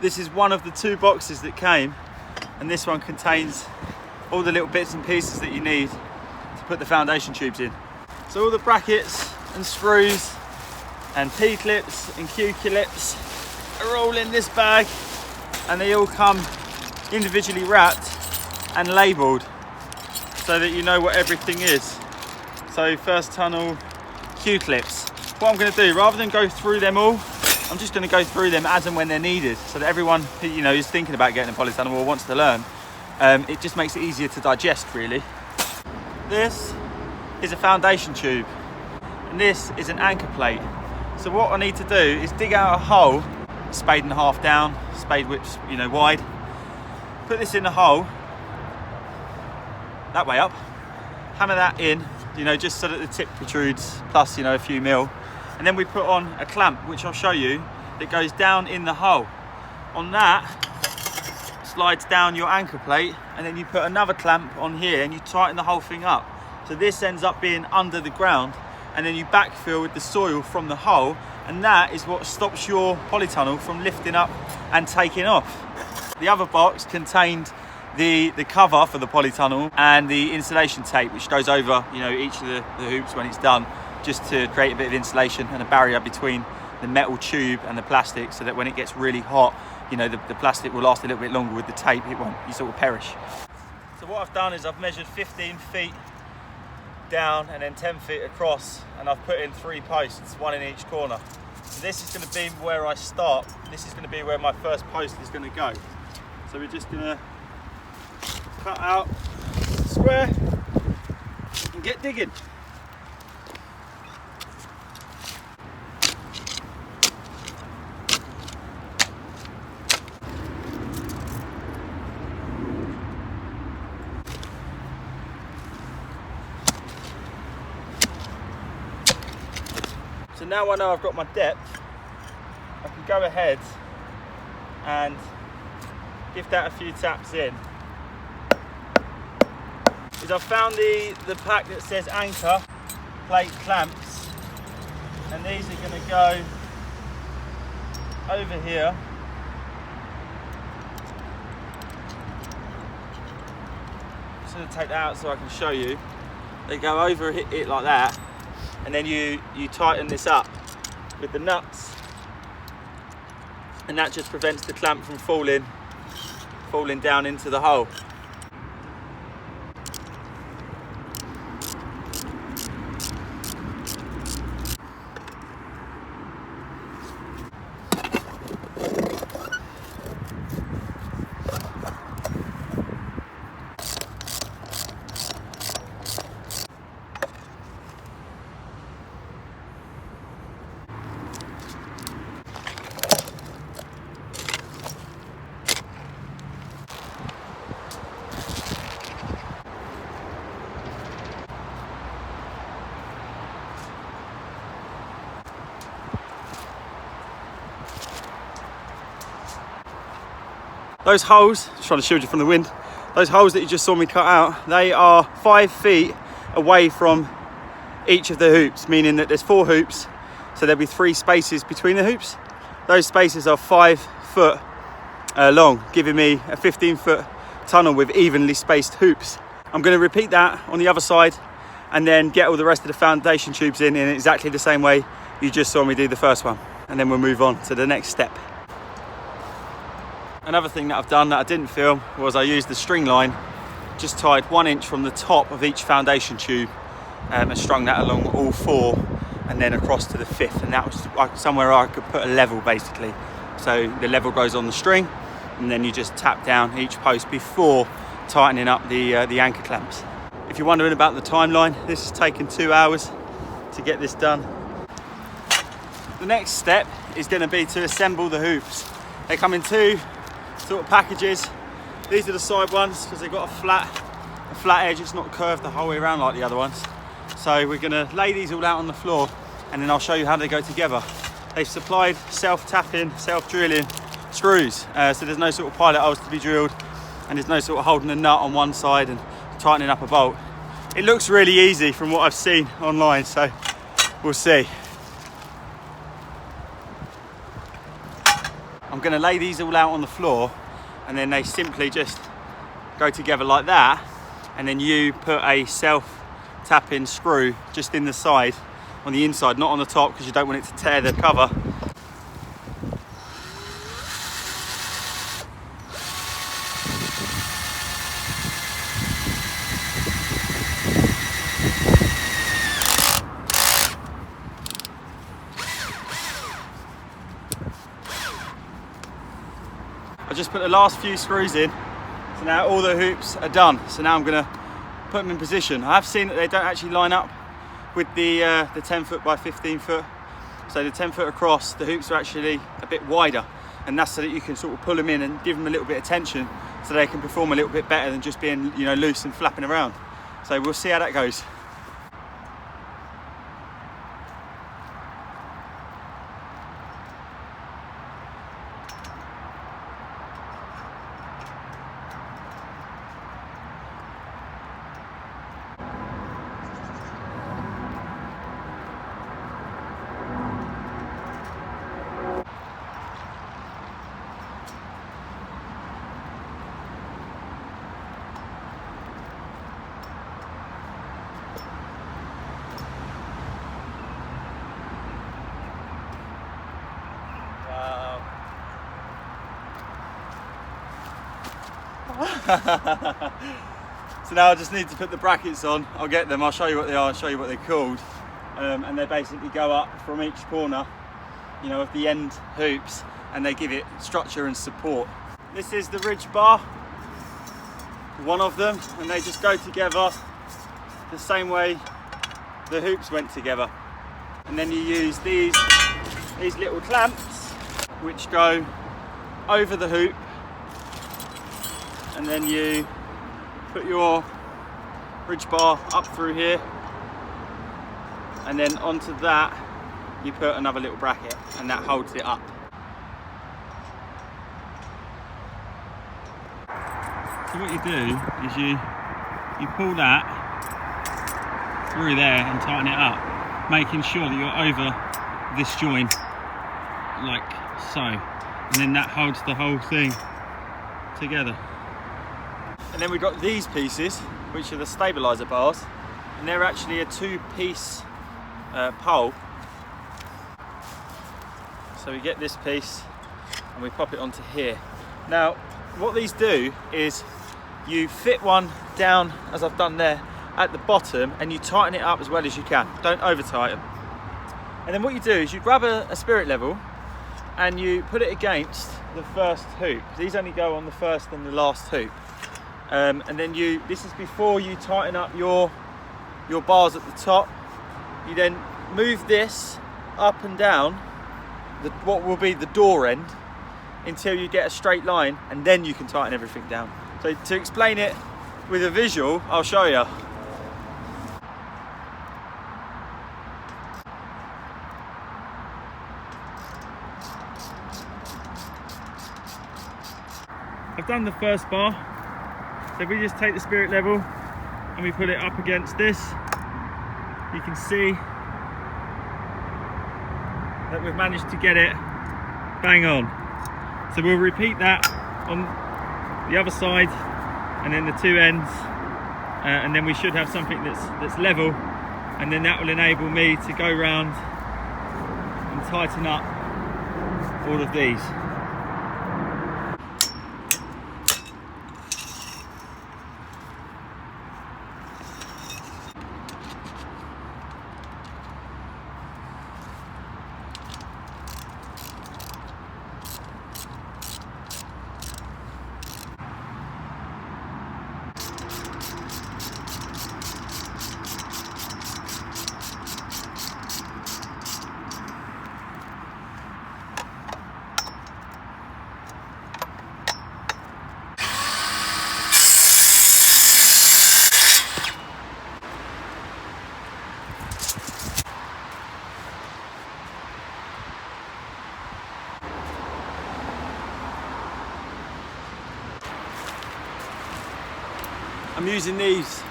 This is one of the 2 boxes that came, and this one contains all the little bits and pieces that you need to put the foundation tubes in. So all the brackets and screws and P-clips and Q-clips are all in this bag, and they all come individually wrapped and labelled so that you know what everything is. So first tunnel Q-clips. What I'm going to do, rather than go through them all, I'm just going to go through them as and when they're needed, so that everyone who is thinking about getting a polytunnel or wants to learn, it just makes it easier to digest, really. This is a foundation tube, and this is an anchor plate. So what I need to do is dig out a hole, spade and a half down, spade width wide. Put this in the hole, that way up. Hammer that in, just so that the tip protrudes, plus a few mil. And then we put on a clamp, which I'll show you, that goes down in the hole. On that, slides down your anchor plate, and then you put another clamp on here and you tighten the whole thing up. So this ends up being under the ground, and then you backfill with the soil from the hole, and that is what stops your polytunnel from lifting up and taking off. The other box contained the cover for the polytunnel and the insulation tape, which goes over each of the hoops when it's done, just to create a bit of insulation and a barrier between the metal tube and the plastic, so that when it gets really hot, the plastic will last a little bit longer. With the tape, it won't, you sort of perish. So what I've done is I've measured 15 feet down and then 10 feet across, and I've put in 3 posts, 1 in each corner. So this is going to be where I start. This is going to be where my first post is going to go. So we're just going to cut out the square and get digging. So now I know I've got my depth, I can go ahead and give that a few taps in. I've found the pack that says anchor plate clamps, and these are going to go over here. I'm just going to take that out so I can show you. They go over it like that, and then you tighten this up with the nuts, and that just prevents the clamp from falling down into the hole. Those holes, just trying to shield you from the wind, those holes that you just saw me cut out, they are 5 feet away from each of the hoops, meaning that there's 4 hoops, so there'll be 3 spaces between the hoops. Those spaces are 5 foot long, giving me a 15-foot tunnel with evenly spaced hoops. I'm going to repeat that on the other side and then get all the rest of the foundation tubes in exactly the same way you just saw me do the first one, and then we'll move on to the next step. Another thing that I've done that I didn't film was I used the string line, just tied 1 inch from the top of each foundation tube and strung that along all 4 and then across to the 5th, and that was somewhere I could put a level basically. So the level goes on the string, and then you just tap down each post before tightening up the anchor clamps. If you're wondering about the timeline, this has taken 2 hours to get this done. The next step is going to be to assemble the hoops. They come in 2 sort of packages. These are the side ones because they've got a flat edge. It's not curved the whole way around like the other ones. So we're going to lay these all out on the floor, and then I'll show you how they go together. They've supplied self-tapping, self-drilling screws, so there's no sort of pilot holes to be drilled, and there's no sort of holding a nut on one side and tightening up a bolt. It looks really easy from what I've seen online, so we'll see. I'm I'm going to lay these all out on the floor, and then they simply just go together like that, and then you put a self-tapping screw just in the side, on the inside, not on the top, because you don't want it to tear the cover. I just put the last few screws in, so now all the hoops are done. So now I'm going to put them in position. I have seen that they don't actually line up with the 10 foot by 15 foot. So the 10 foot across, the hoops are actually a bit wider, and that's so that you can sort of pull them in and give them a little bit of tension, so they can perform a little bit better than just being, you know, loose and flapping around. So we'll see how that goes. So now I just need to put the brackets on. I'll get them, I'll show you what they are, I'll show you what they're called. And they basically go up from each corner, you know, of the end hoops, and they give it structure and support. This is the ridge bar, one of them, and they just go together the same way the hoops went together. And then you use these little clamps which go over the hoop, and then you put your ridge bar up through here, and then onto that you put another little bracket, and that holds it up. So what you do is you pull that through there and tighten it up, making sure that you're over this joint like so, and then that holds the whole thing together. And then we've got these pieces, which are the stabilizer bars, and they're actually a two-piece pole. So we get this piece and we pop it onto here. Now what these do is you fit one down, as I've done there, at the bottom, and you tighten it up as well as you can. Don't over tighten. And then what you do is you grab a spirit level and you put it against the first hoop. These only go on the first and the last hoop. And then this is before you tighten up your bars at the top. You then move this up and down what will be the door end until you get a straight line, and then you can tighten everything down. So to explain it with a visual, I'll show you. I've done the first bar. So if we just take the spirit level and we put it up against this, you can see that we've managed to get it bang on. So we'll repeat that on the other side, and then the two ends, and then we should have something that's level, and then that will enable me to go round and tighten up all of these. I'm using these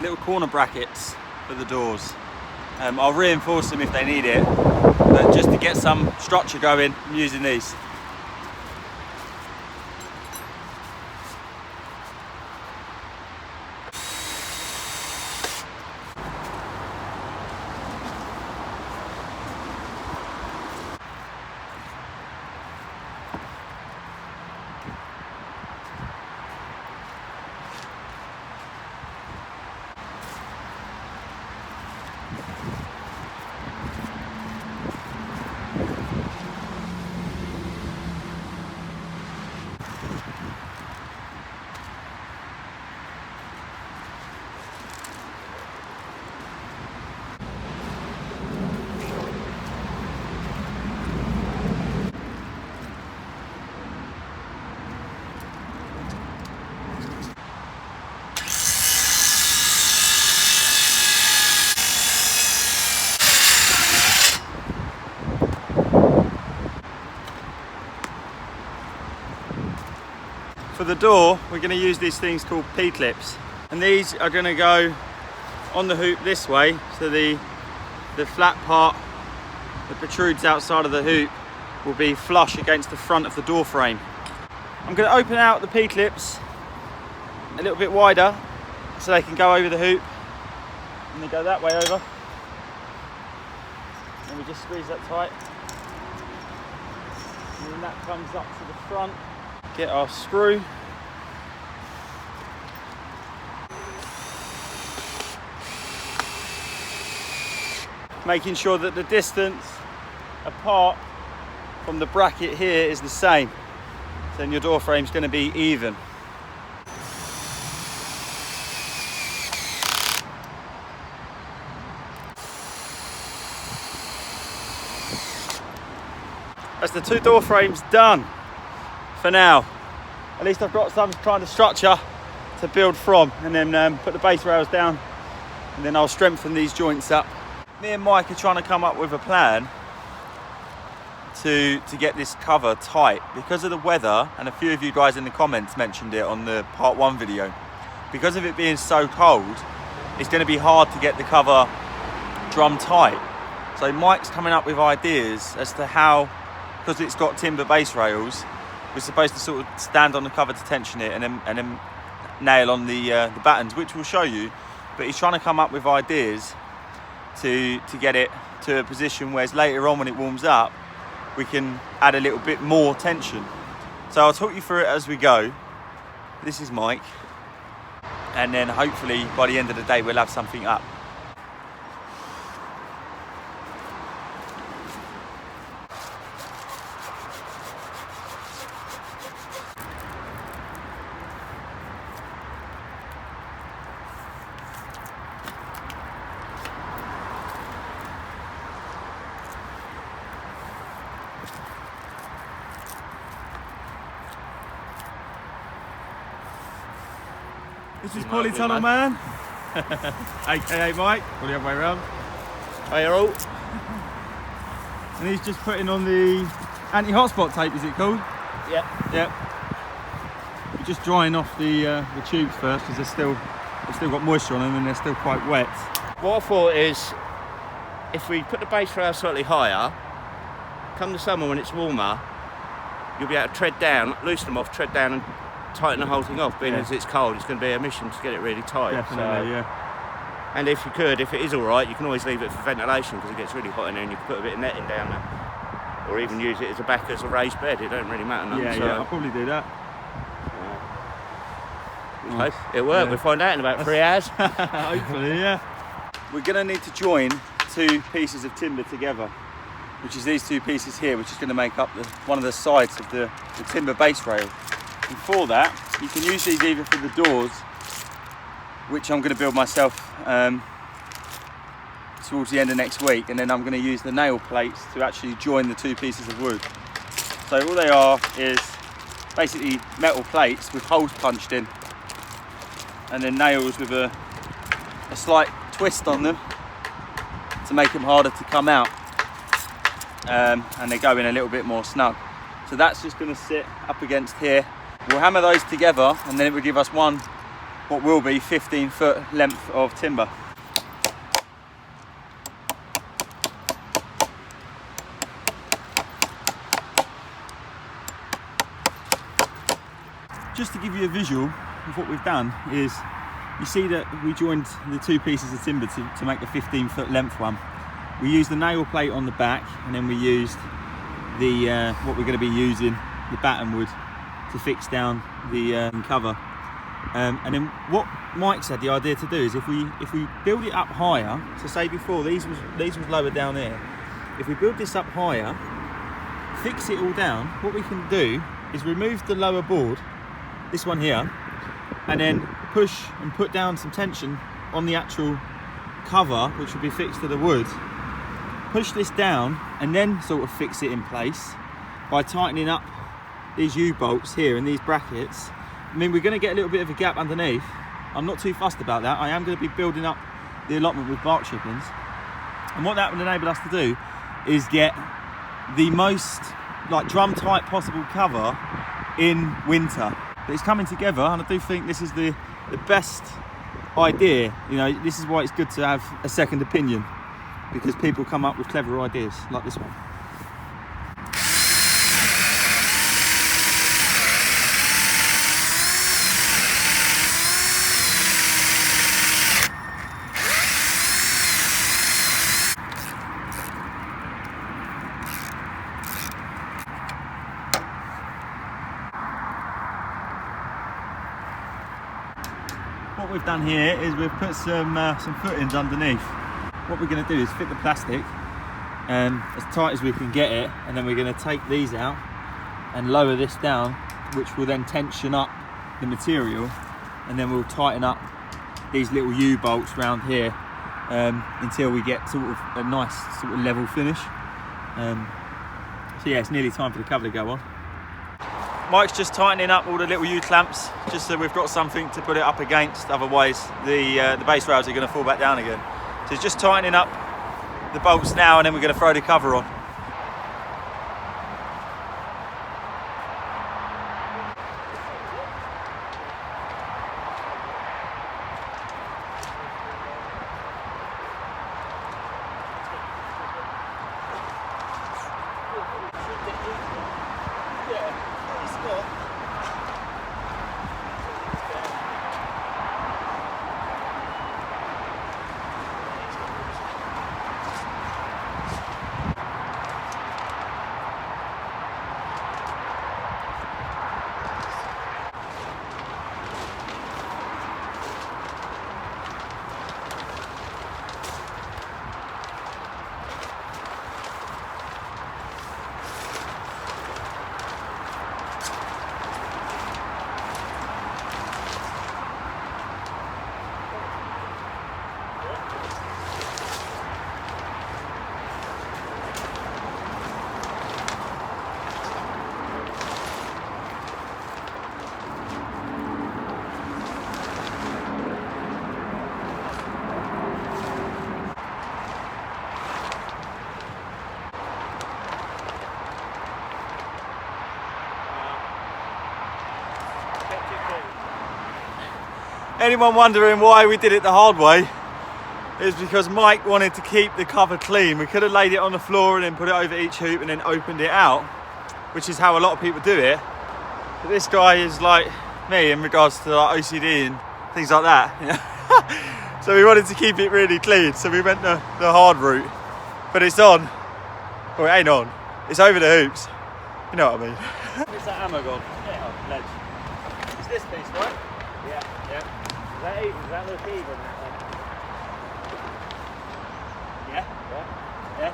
little corner brackets for the doors. I'll reinforce them if they need it, but just to get some structure going, I'm using these. For the door, we're going to use these things called P-clips, and these are going to go on the hoop this way, so the flat part that protrudes outside of the hoop will be flush against the front of the door frame. I'm going to open out the P-clips a little bit wider so they can go over the hoop, and they go that way over, and we just squeeze that tight, and then that comes up to the front. Get our screw, making sure that the distance apart from the bracket here is the same, so then your door frame is going to be even. That's the two door frames done for now. At least I've got some kind of structure to build from, and then put the base rails down, and then I'll strengthen these joints up. Me and Mike are trying to come up with a plan to get this cover tight because of the weather, and a few of you guys in the comments mentioned it on the part 1 video. Because of it being so cold, it's going to be hard to get the cover drum tight. So Mike's coming up with ideas as to how, because it's got timber base rails, we're supposed to sort of stand on the cover to tension it, and then nail on the battens, which we'll show you. But he's trying to come up with ideas to get it to a position where later on, when it warms up, we can add a little bit more tension. So I'll talk you through it as we go. This is Mike, and then hopefully by the end of the day we'll have something up. This is Poly Tunnel Man, aka Mike, or the other way around. Hey, all. And he's just putting on the anti-hotspot tape, is it called? Yeah. Yeah. We're just drying off the tubes first, because they've still got moisture on them and they're still quite wet. What I thought is, if we put the base rail slightly higher, come the summer when it's warmer, you'll be able to tread down, loosen them off, tread down and tighten the whole thing off. Being as it's cold, it's going to be a mission to get it really tight. Definitely, so, yeah. And if it is all right, you can always leave it for ventilation, because it gets really hot in there, and you can put a bit of netting down there, or even use it as a raised bed. It don't really matter. Yeah, so, yeah, I'll probably do that. Nice. It'll work. Yeah. We'll find out in about 3 hours. Hopefully, yeah. We're going to need to join two pieces of timber together, which is these two pieces here, which is going to make up one of the sides of the timber base rail. And for that, you can use these either for the doors, which I'm going to build myself towards the end of next week, and then I'm going to use the nail plates to actually join the two pieces of wood. So all they are is basically metal plates with holes punched in, and then nails with a slight twist on them to make them harder to come out, and they go in a little bit more snug. So that's just going to sit up against here. We'll hammer those together, and then it will give us what will be 15-foot length of timber. Just to give you a visual of what we've done is, you see that we joined the two pieces of timber to make the 15-foot length one. We used the nail plate on the back, and then we used the what we're going to be using, the batten wood, to fix down the cover. And then what Mike said the idea to do is, if we build it up higher, so say before these was lower down here, if we build this up higher, fix it all down, what we can do is remove the lower board, this one here, and then push and put down some tension on the actual cover, which will be fixed to the wood. Push this down and then sort of fix it in place by tightening up these U-bolts here and these brackets. I mean, we're going to get a little bit of a gap underneath. I'm not too fussed about that. I am going to be building up the allotment with bark chippings, and what that would enable us to do is get the most drum tight possible cover in winter. But it's coming together, and I do think this is the best idea. You know, this is why it's good to have a second opinion, because people come up with clever ideas like this one. What we've done here is we've put some footings underneath. What we're going to do is fit the plastic as tight as we can get it, and then we're going to take these out and lower this down, which will then tension up the material, and then we'll tighten up these little U-bolts round here until we get sort of a nice sort of level finish. So yeah, it's nearly time for the cover to go on. Mike's just tightening up all the little U-clamps, just so we've got something to put it up against, otherwise the base rails are going to fall back down again. So he's just tightening up the bolts now, and then we're going to throw the cover on. Anyone wondering why we did it the hard way, is because Mike wanted to keep the cover clean. We could have laid it on the floor and then put it over each hoop and then opened it out, which is how a lot of people do it. But this guy is like me in regards to like OCD and things like that. So we wanted to keep it really clean, so we went the hard route. But it's on, or it ain't on, it's over the hoops. You know what I mean? Where's that hammer gone? Yeah, ledge. It's this piece, right? Yeah, yeah. Is that even? Does that look even? Yeah? Yeah? Yeah?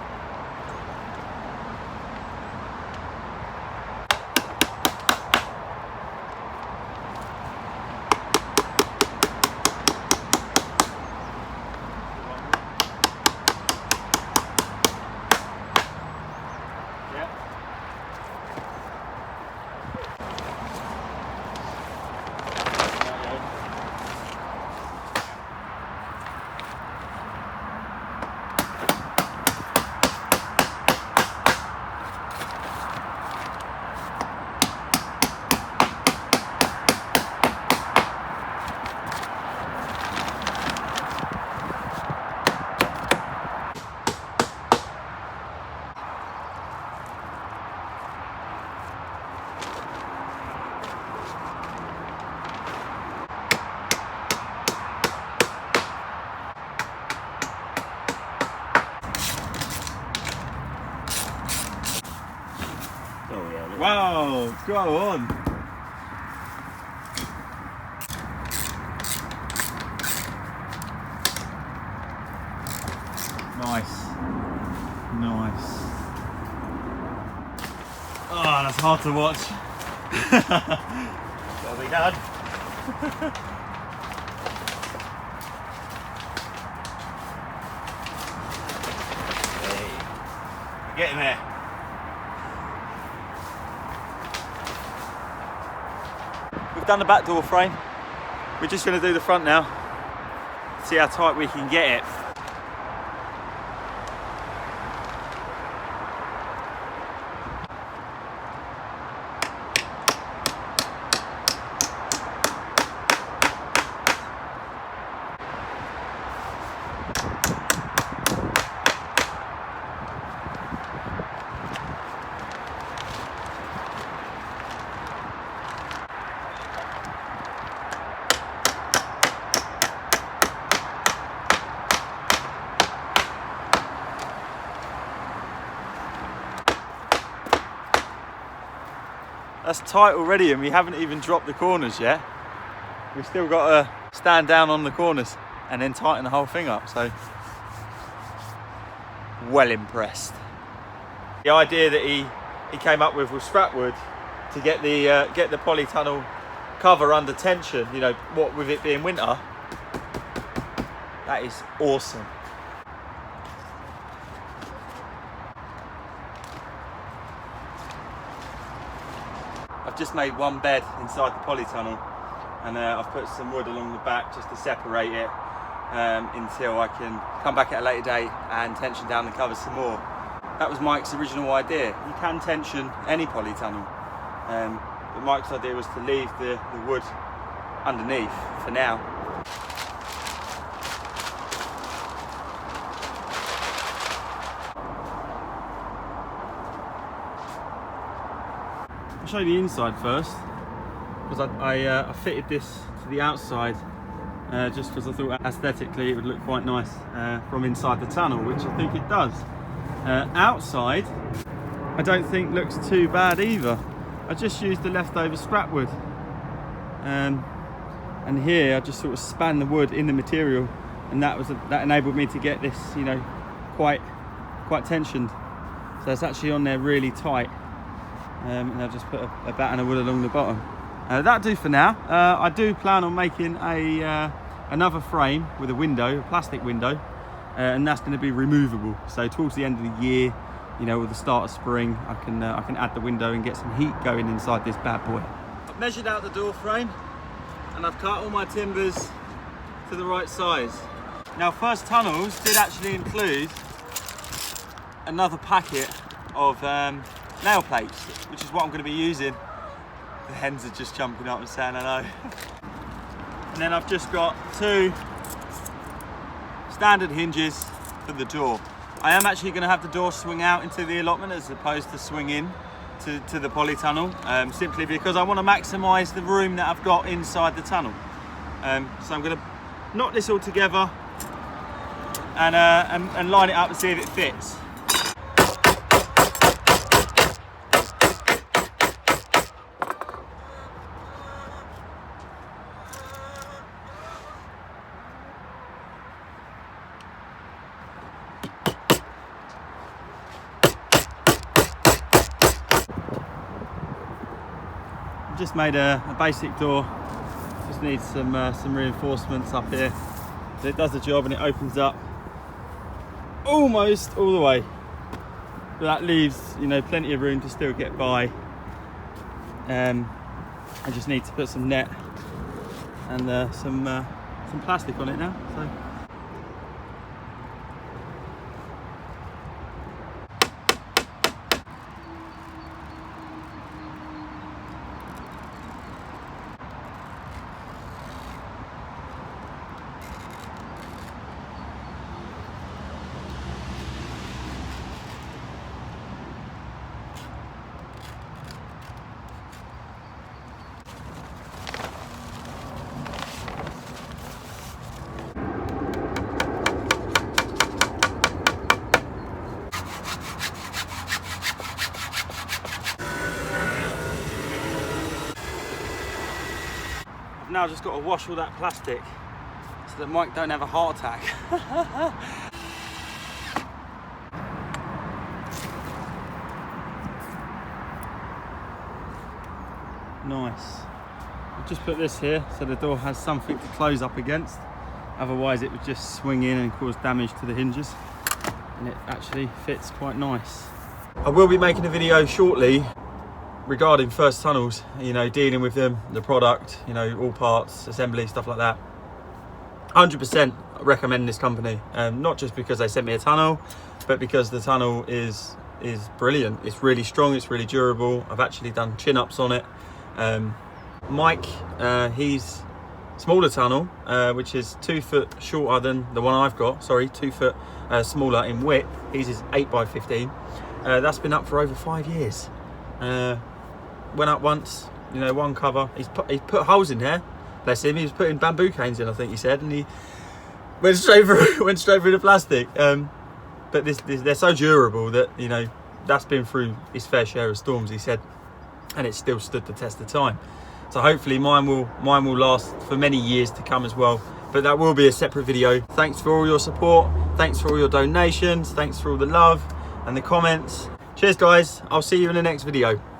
Wow, go on. Nice. Nice. Oh, that's hard to watch. Gotta be done. Hey. Get in there. We've done the back door frame. We're just going to do the front now. See how tight we can get it. That's tight already, and we haven't even dropped the corners yet. We've still got to stand down on the corners and then tighten the whole thing up. So, well impressed. The idea that he came up with scrap wood to get the polytunnel cover under tension, you know, what with it being winter, that is awesome. I've just made one bed inside the polytunnel, and I've put some wood along the back just to separate it until I can come back at a later date and tension down the covers some more. That was Mike's original idea. You can tension any polytunnel, but Mike's idea was to leave the wood underneath for now. I'll show you the inside first, because I fitted this to the outside just because I thought aesthetically it would look quite nice from inside the tunnel, which I think it does. Outside, I don't think looks too bad either. I just used the leftover scrap wood, and here I just sort of span the wood in the material, and that enabled me to get this, you know, quite tensioned. So it's actually on there really tight, and I've just put a batten of wood along the bottom. That'll do for now. I do plan on making another frame with a window, a plastic window. And that's going to be removable. So towards the end of the year, you know, with the start of spring, I can add the window and get some heat going inside this bad boy. I've measured out the door frame, and I've cut all my timbers to the right size. Now, First Tunnels did actually include another packet of nail plates, which is what I'm going to be using. The hens are just jumping up and saying hello. And then I've just got 2 standard hinges for the door. I am actually going to have the door swing out into the allotment as opposed to swing in to the polytunnel, simply because I want to maximise the room that I've got inside the tunnel. So I'm going to knot this all together and line it up and see if it fits. Just made a basic door, just needs some reinforcements up here, but it does the job and it opens up almost all the way, but that leaves, you know, plenty of room to still get by. I just need to put some net and some plastic on it now. So. Now just got to wash all that plastic so that Mike don't have a heart attack. Nice. I've just put this here so the door has something to close up against, otherwise it would just swing in and cause damage to the hinges, and it actually fits quite nice. I will be making a video shortly regarding First Tunnels, you know, dealing with them, the product, you know, all parts, assembly, stuff like that. 100% recommend this company, not just because they sent me a tunnel, but because the tunnel is brilliant. It's really strong, it's really durable. I've actually done chin-ups on it. Mike, he's smaller tunnel, which is 2 foot shorter than the one I've got, sorry, 2 foot smaller in width. His is 8x15. That's been up for over 5 years. Went up once, you know, one cover. He's put holes in there, bless him. He was putting bamboo canes in, I think he said, and he went straight through the plastic. But they're so durable that, you know, that's been through his fair share of storms, he said. and it still stood the test of time. So hopefully mine will last for many years to come as well. But that will be a separate video. Thanks for all your support. Thanks for all your donations. Thanks for all the love and the comments. Cheers guys. I'll see you in the next video.